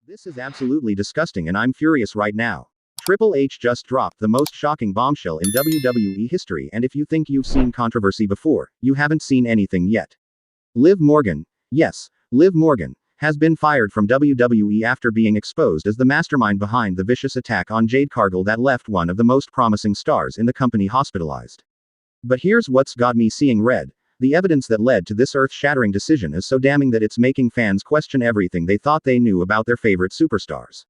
This is absolutely disgusting and I'm furious right now. Triple H just dropped the most shocking bombshell in WWE history, and if you think you've seen controversy before, you haven't seen anything yet. Liv Morgan, yes, Liv Morgan, has been fired from WWE after being exposed as the mastermind behind the vicious attack on Jade Cargill that left one of the most promising stars in the company hospitalized. But here's what's got me seeing red. The evidence that led to this earth-shattering decision is so damning that it's making fans question everything they thought they knew about their favorite superstars.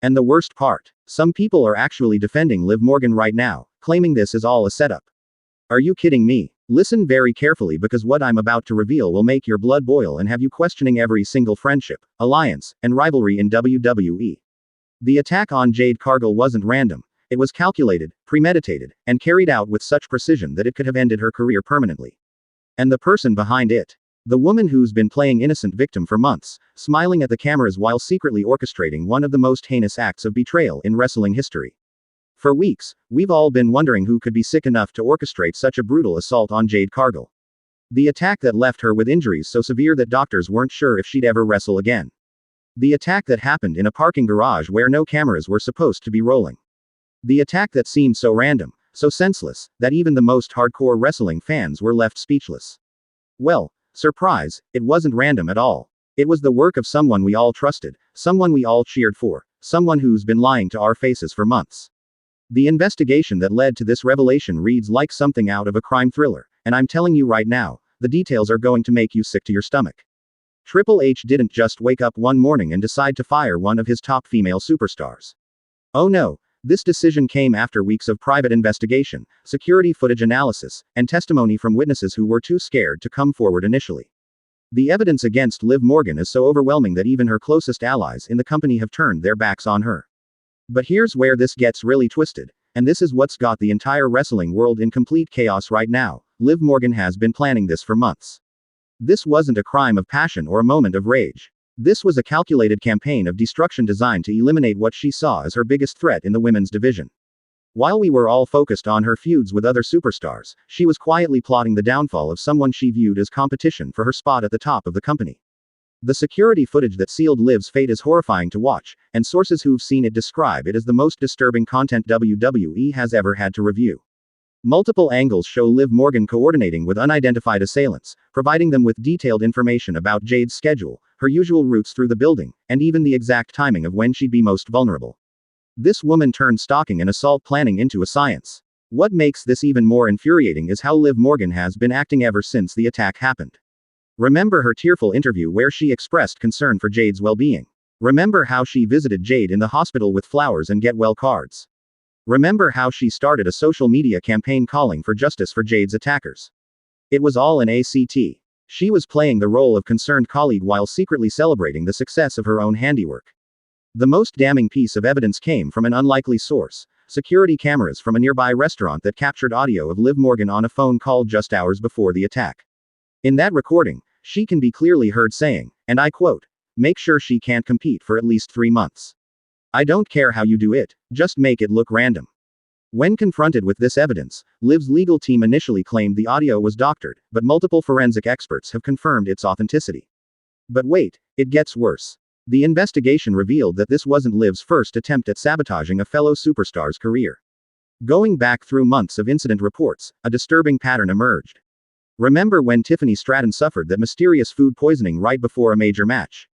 And the worst part, some people are actually defending Liv Morgan right now, claiming this is all a setup. Are you kidding me? Listen very carefully, because what I'm about to reveal will make your blood boil and have you questioning every single friendship, alliance, and rivalry in WWE. The attack on Jade Cargill wasn't random. It was calculated, premeditated, and carried out with such precision that it could have ended her career permanently. And the person behind it. The woman who's been playing innocent victim for months, smiling at the cameras while secretly orchestrating one of the most heinous acts of betrayal in wrestling history. For weeks, we've all been wondering who could be sick enough to orchestrate such a brutal assault on Jade Cargill. The attack that left her with injuries so severe that doctors weren't sure if she'd ever wrestle again. The attack that happened in a parking garage where no cameras were supposed to be rolling. The attack that seemed so random, so senseless, that even the most hardcore wrestling fans were left speechless. Well, surprise, it wasn't random at all. It was the work of someone we all trusted, someone we all cheered for, someone who's been lying to our faces for months. The investigation that led to this revelation reads like something out of a crime thriller, and I'm telling you right now, the details are going to make you sick to your stomach. Triple H didn't just wake up one morning and decide to fire one of his top female superstars. Oh no. This decision came after weeks of private investigation, security footage analysis, and testimony from witnesses who were too scared to come forward initially. The evidence against Liv Morgan is so overwhelming that even her closest allies in the company have turned their backs on her. But here's where this gets really twisted, and this is what's got the entire wrestling world in complete chaos right now. Liv Morgan has been planning this for months. This wasn't a crime of passion or a moment of rage. This was a calculated campaign of destruction designed to eliminate what she saw as her biggest threat in the women's division. While we were all focused on her feuds with other superstars, she was quietly plotting the downfall of someone she viewed as competition for her spot at the top of the company. The security footage that sealed Liv's fate is horrifying to watch, and sources who've seen it describe it as the most disturbing content WWE has ever had to review. Multiple angles show Liv Morgan coordinating with unidentified assailants, providing them with detailed information about Jade's schedule, her usual routes through the building, and even the exact timing of when she'd be most vulnerable. This woman turned stalking and assault planning into a science. What makes this even more infuriating is how Liv Morgan has been acting ever since the attack happened. Remember her tearful interview where she expressed concern for Jade's well-being. Remember how she visited Jade in the hospital with flowers and get well cards. Remember how she started a social media campaign calling for justice for Jade's attackers. It was all an act. She was playing the role of concerned colleague while secretly celebrating the success of her own handiwork. The most damning piece of evidence came from an unlikely source: security cameras from a nearby restaurant that captured audio of Liv Morgan on a phone call just hours before the attack. In that recording, she can be clearly heard saying, and I quote, "Make sure she can't compete for at least 3 months. I don't care how you do it, just make it look random." When confronted with this evidence, Liv's legal team initially claimed the audio was doctored, but multiple forensic experts have confirmed its authenticity. But wait, it gets worse. The investigation revealed that this wasn't Liv's first attempt at sabotaging a fellow superstar's career. Going back through months of incident reports, a disturbing pattern emerged. Remember when Tiffany Stratton suffered that mysterious food poisoning right before a major match?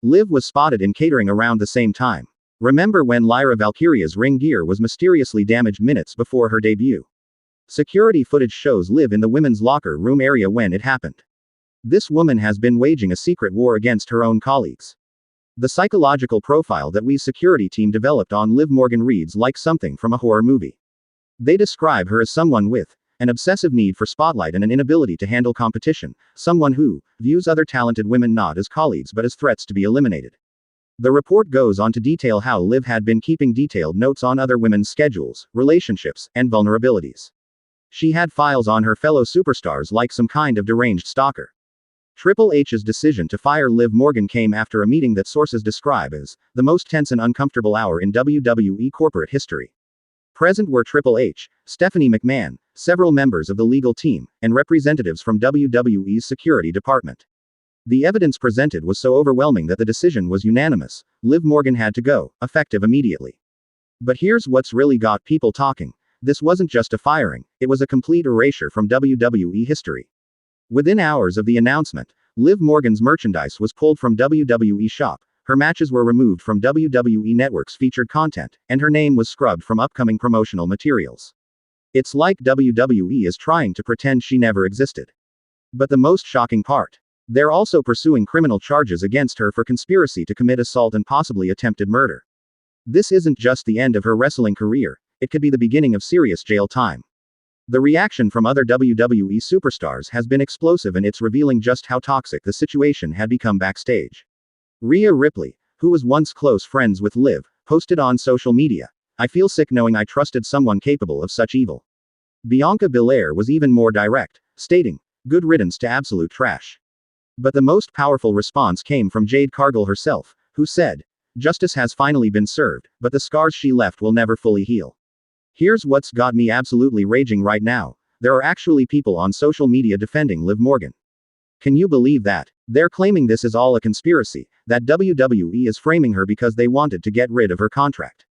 Liv was spotted in catering around the same time. Remember when Lyra Valkyria's ring gear was mysteriously damaged minutes before her debut? Security footage shows Liv in the women's locker room area when it happened. This woman has been waging a secret war against her own colleagues. The psychological profile that We's security team developed on Liv Morgan reads like something from a horror movie. They describe her as someone with an obsessive need for spotlight and an inability to handle competition, someone who views other talented women not as colleagues but as threats to be eliminated. The report goes on to detail how Liv had been keeping detailed notes on other women's schedules, relationships, and vulnerabilities. She had files on her fellow superstars like some kind of deranged stalker. Triple H's decision to fire Liv Morgan came after a meeting that sources describe as the most tense and uncomfortable hour in WWE corporate history. Present were Triple H, Stephanie McMahon, several members of the legal team, and representatives from WWE's security department. The evidence presented was so overwhelming that the decision was unanimous. Liv Morgan had to go, effective immediately. But here's what's really got people talking. This wasn't just a firing, it was a complete erasure from WWE history. Within hours of the announcement, Liv Morgan's merchandise was pulled from WWE Shop, her matches were removed from WWE Network's featured content, and her name was scrubbed from upcoming promotional materials. It's like WWE is trying to pretend she never existed. But the most shocking part, they're also pursuing criminal charges against her for conspiracy to commit assault and possibly attempted murder. This isn't just the end of her wrestling career, it could be the beginning of serious jail time. The reaction from other WWE superstars has been explosive, and it's revealing just how toxic the situation had become backstage. Rhea Ripley, who was once close friends with Liv, posted on social media, "I feel sick knowing I trusted someone capable of such evil." Bianca Belair was even more direct, stating, "Good riddance to absolute trash." But the most powerful response came from Jade Cargill herself, who said, "Justice has finally been served, but the scars she left will never fully heal." Here's what's got me absolutely raging right now. There are actually people on social media defending Liv Morgan. Can you believe that? They're claiming this is all a conspiracy, that WWE is framing her because they wanted to get rid of her contract.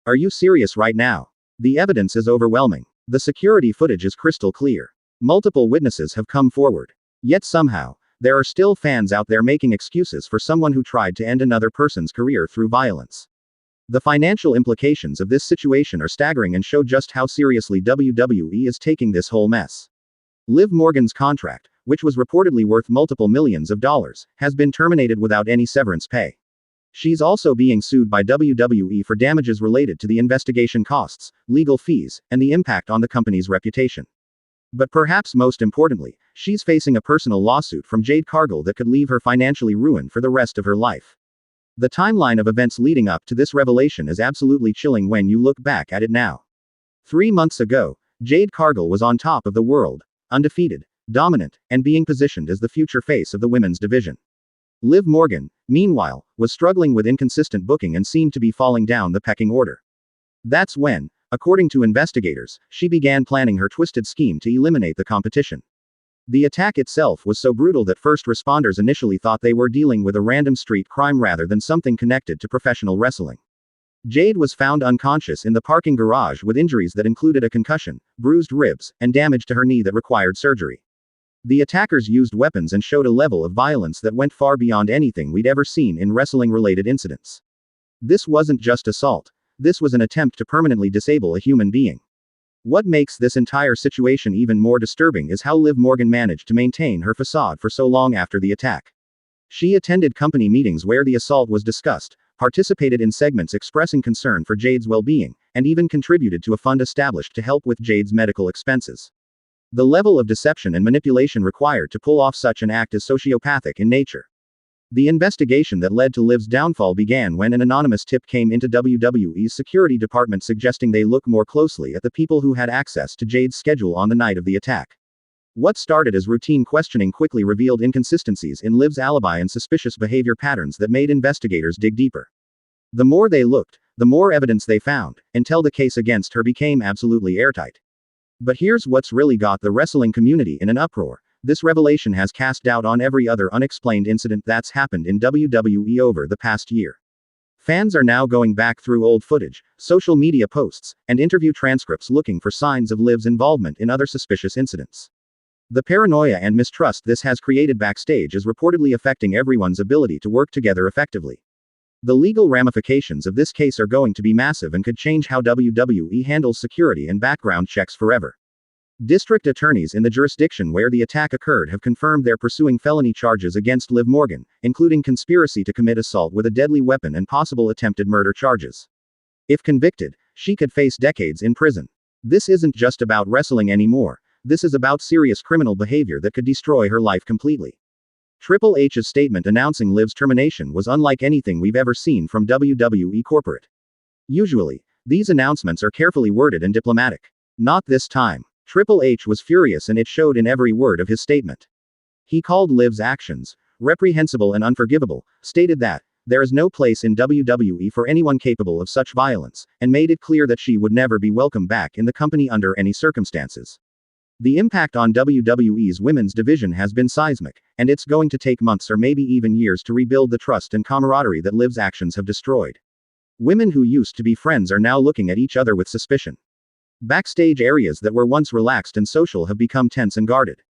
Are you serious right now? The evidence is overwhelming. The security footage is crystal clear. Multiple witnesses have come forward. Yet somehow, there are still fans out there making excuses for someone who tried to end another person's career through violence. The financial implications of this situation are staggering and show just how seriously WWE is taking this whole mess. Liv Morgan's contract, which was reportedly worth multiple millions of dollars, has been terminated without any severance pay. She's also being sued by WWE for damages related to the investigation costs, legal fees, and the impact on the company's reputation. But perhaps most importantly, she's facing a personal lawsuit from Jade Cargill that could leave her financially ruined for the rest of her life. The timeline of events leading up to this revelation is absolutely chilling when you look back at it now. 3 months ago, Jade Cargill was on top of the world, undefeated, dominant, and being positioned as the future face of the women's division. Liv Morgan, meanwhile, was struggling with inconsistent booking and seemed to be falling down the pecking order. That's when, according to investigators, she began planning her twisted scheme to eliminate the competition. The attack itself was so brutal that first responders initially thought they were dealing with a random street crime rather than something connected to professional wrestling. Jade was found unconscious in the parking garage with injuries that included a concussion, bruised ribs, and damage to her knee that required surgery. The attackers used weapons and showed a level of violence that went far beyond anything we'd ever seen in wrestling-related incidents. This wasn't just assault. This was an attempt to permanently disable a human being. What makes this entire situation even more disturbing is how Liv Morgan managed to maintain her facade for so long after the attack. She attended company meetings where the assault was discussed, participated in segments expressing concern for Jade's well-being, and even contributed to a fund established to help with Jade's medical expenses. The level of deception and manipulation required to pull off such an act is sociopathic in nature. The investigation that led to Liv's downfall began when an anonymous tip came into WWE's security department suggesting they look more closely at the people who had access to Jade's schedule on the night of the attack. What started as routine questioning quickly revealed inconsistencies in Liv's alibi and suspicious behavior patterns that made investigators dig deeper. The more they looked, the more evidence they found, until the case against her became absolutely airtight. But here's what's really got the wrestling community in an uproar. This revelation has cast doubt on every other unexplained incident that's happened in WWE over the past year. Fans are now going back through old footage, social media posts, and interview transcripts looking for signs of Liv's involvement in other suspicious incidents. The paranoia and mistrust this has created backstage is reportedly affecting everyone's ability to work together effectively. The legal ramifications of this case are going to be massive and could change how WWE handles security and background checks forever. District attorneys in the jurisdiction where the attack occurred have confirmed they're pursuing felony charges against Liv Morgan, including conspiracy to commit assault with a deadly weapon and possible attempted murder charges. If convicted, she could face decades in prison. This isn't just about wrestling anymore. This is about serious criminal behavior that could destroy her life completely. Triple H's statement announcing Liv's termination was unlike anything we've ever seen from WWE corporate. Usually, these announcements are carefully worded and diplomatic. Not this time. Triple H was furious, and it showed in every word of his statement. He called Liv's actions reprehensible and unforgivable, stated that there is no place in WWE for anyone capable of such violence, and made it clear that she would never be welcome back in the company under any circumstances. The impact on WWE's women's division has been seismic, and it's going to take months or maybe even years to rebuild the trust and camaraderie that Liv's actions have destroyed. Women who used to be friends are now looking at each other with suspicion. Backstage areas that were once relaxed and social have become tense and guarded.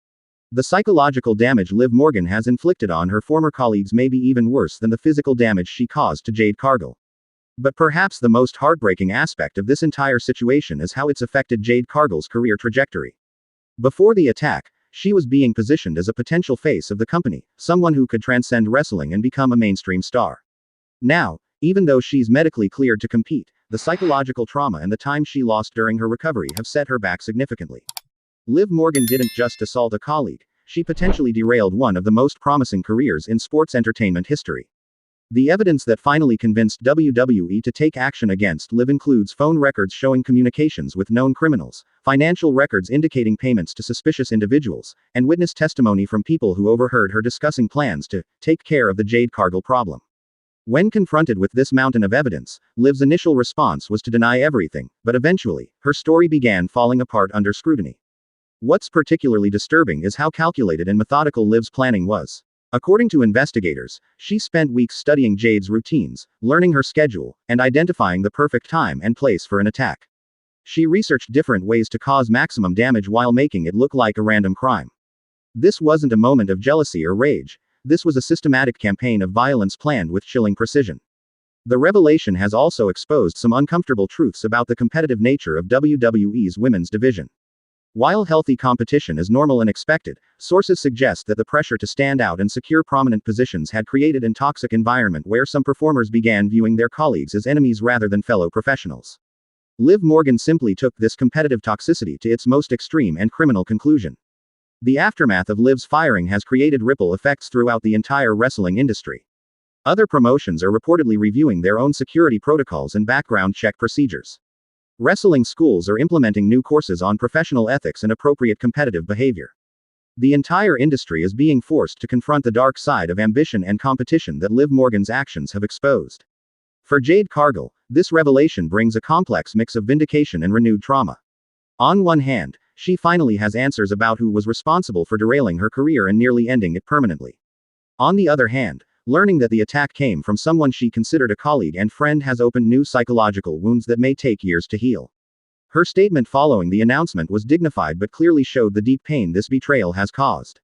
The psychological damage Liv Morgan has inflicted on her former colleagues may be even worse than the physical damage she caused to Jade Cargill. But perhaps the most heartbreaking aspect of this entire situation is how it's affected Jade Cargill's career trajectory. Before the attack, she was being positioned as a potential face of the company, someone who could transcend wrestling and become a mainstream star. Now, even though she's medically cleared to compete, the psychological trauma and the time she lost during her recovery have set her back significantly. Liv Morgan didn't just assault a colleague, she potentially derailed one of the most promising careers in sports entertainment history. The evidence that finally convinced WWE to take action against Liv includes phone records showing communications with known criminals, financial records indicating payments to suspicious individuals, and witness testimony from people who overheard her discussing plans to take care of the Jade Cargill problem. When confronted with this mountain of evidence, Liv's initial response was to deny everything, but eventually, her story began falling apart under scrutiny. What's particularly disturbing is how calculated and methodical Liv's planning was. According to investigators, she spent weeks studying Jade's routines, learning her schedule, and identifying the perfect time and place for an attack. She researched different ways to cause maximum damage while making it look like a random crime. This wasn't a moment of jealousy or rage, this was a systematic campaign of violence planned with chilling precision. The revelation has also exposed some uncomfortable truths about the competitive nature of WWE's women's division. While healthy competition is normal and expected, sources suggest that the pressure to stand out and secure prominent positions had created a toxic environment where some performers began viewing their colleagues as enemies rather than fellow professionals. Liv Morgan simply took this competitive toxicity to its most extreme and criminal conclusion. The aftermath of Liv's firing has created ripple effects throughout the entire wrestling industry. Other promotions are reportedly reviewing their own security protocols and background check procedures. Wrestling schools are implementing new courses on professional ethics and appropriate competitive behavior. The entire industry is being forced to confront the dark side of ambition and competition that Liv Morgan's actions have exposed. For Jade Cargill, this revelation brings a complex mix of vindication and renewed trauma. On one hand, she finally has answers about who was responsible for derailing her career and nearly ending it permanently. On the other hand, learning that the attack came from someone she considered a colleague and friend has opened new psychological wounds that may take years to heal. Her statement following the announcement was dignified but clearly showed the deep pain this betrayal has caused.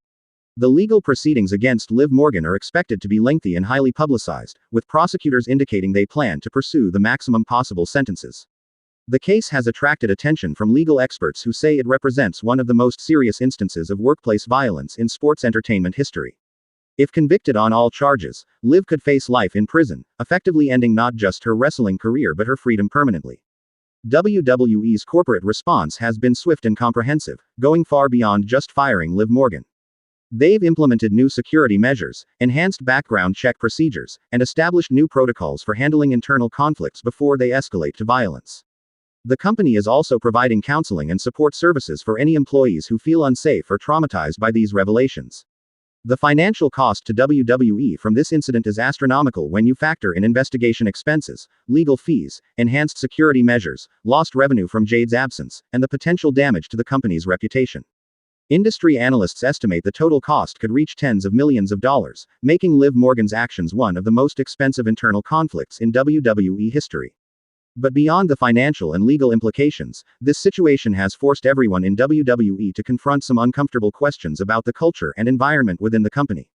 The legal proceedings against Liv Morgan are expected to be lengthy and highly publicized, with prosecutors indicating they plan to pursue the maximum possible sentences. The case has attracted attention from legal experts who say it represents one of the most serious instances of workplace violence in sports entertainment history. If convicted on all charges, Liv could face life in prison, effectively ending not just her wrestling career but her freedom permanently. WWE's corporate response has been swift and comprehensive, going far beyond just firing Liv Morgan. They've implemented new security measures, enhanced background check procedures, and established new protocols for handling internal conflicts before they escalate to violence. The company is also providing counseling and support services for any employees who feel unsafe or traumatized by these revelations. The financial cost to WWE from this incident is astronomical when you factor in investigation expenses, legal fees, enhanced security measures, lost revenue from Jade's absence, and the potential damage to the company's reputation. Industry analysts estimate the total cost could reach tens of millions of dollars, making Liv Morgan's actions one of the most expensive internal conflicts in WWE history. But beyond the financial and legal implications, this situation has forced everyone in WWE to confront some uncomfortable questions about the culture and environment within the company.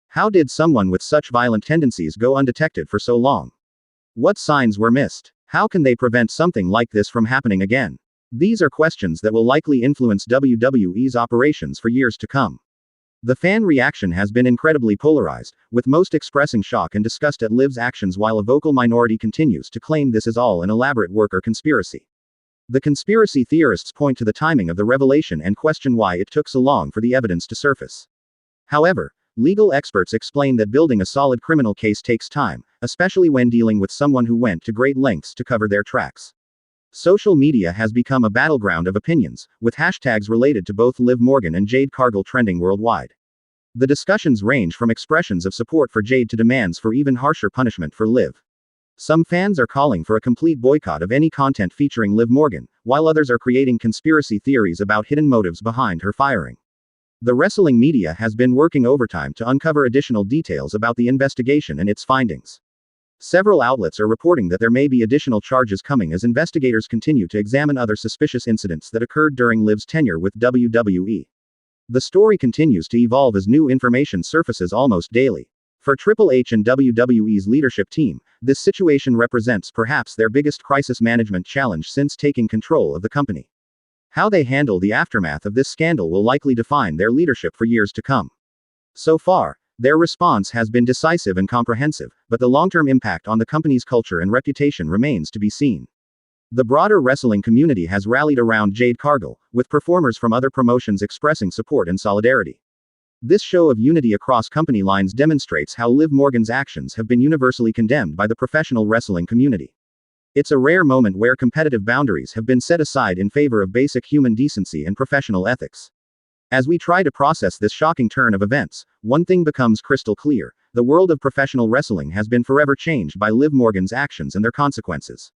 How did someone with such violent tendencies go undetected for so long? What signs were missed? How can they prevent something like this from happening again? These are questions that will likely influence WWE's operations for years to come. The fan reaction has been incredibly polarized, with most expressing shock and disgust at Liv's actions while a vocal minority continues to claim this is all an elaborate work or conspiracy. The conspiracy theorists point to the timing of the revelation and question why it took so long for the evidence to surface. However, legal experts explain that building a solid criminal case takes time, especially when dealing with someone who went to great lengths to cover their tracks. Social media has become a battleground of opinions, with hashtags related to both Liv Morgan and Jade Cargill trending worldwide. The discussions range from expressions of support for Jade to demands for even harsher punishment for Liv. Some fans are calling for a complete boycott of any content featuring Liv Morgan, while others are creating conspiracy theories about hidden motives behind her firing. The wrestling media has been working overtime to uncover additional details about the investigation and its findings. Several outlets are reporting that there may be additional charges coming as investigators continue to examine other suspicious incidents that occurred during Liv's tenure with WWE. The story continues to evolve as new information surfaces almost daily. For Triple H and WWE's leadership team, this situation represents perhaps their biggest crisis management challenge since taking control of the company. How they handle the aftermath of this scandal will likely define their leadership for years to come. So far, their response has been decisive and comprehensive, but the long-term impact on the company's culture and reputation remains to be seen. The broader wrestling community has rallied around Jade Cargill, with performers from other promotions expressing support and solidarity. This show of unity across company lines demonstrates how Liv Morgan's actions have been universally condemned by the professional wrestling community. It's a rare moment where competitive boundaries have been set aside in favor of basic human decency and professional ethics. As we try to process this shocking turn of events, one thing becomes crystal clear: the world of professional wrestling has been forever changed by Liv Morgan's actions and their consequences.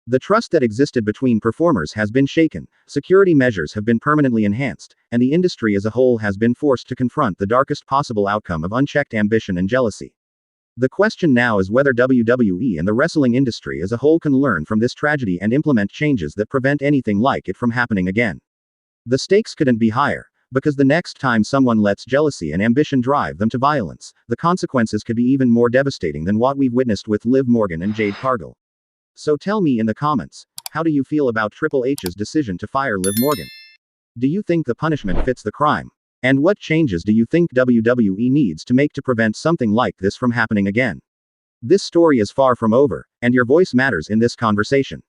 The trust that existed between performers has been shaken, security measures have been permanently enhanced, and the industry as a whole has been forced to confront the darkest possible outcome of unchecked ambition and jealousy. The question now is whether WWE and the wrestling industry as a whole can learn from this tragedy and implement changes that prevent anything like it from happening again. The stakes couldn't be higher, because the next time someone lets jealousy and ambition drive them to violence, the consequences could be even more devastating than what we've witnessed with Liv Morgan and Jade Cargill. So tell me in the comments, how do you feel about Triple H's decision to fire Liv Morgan? Do you think the punishment fits the crime? And what changes do you think WWE needs to make to prevent something like this from happening again? This story is far from over, and your voice matters in this conversation.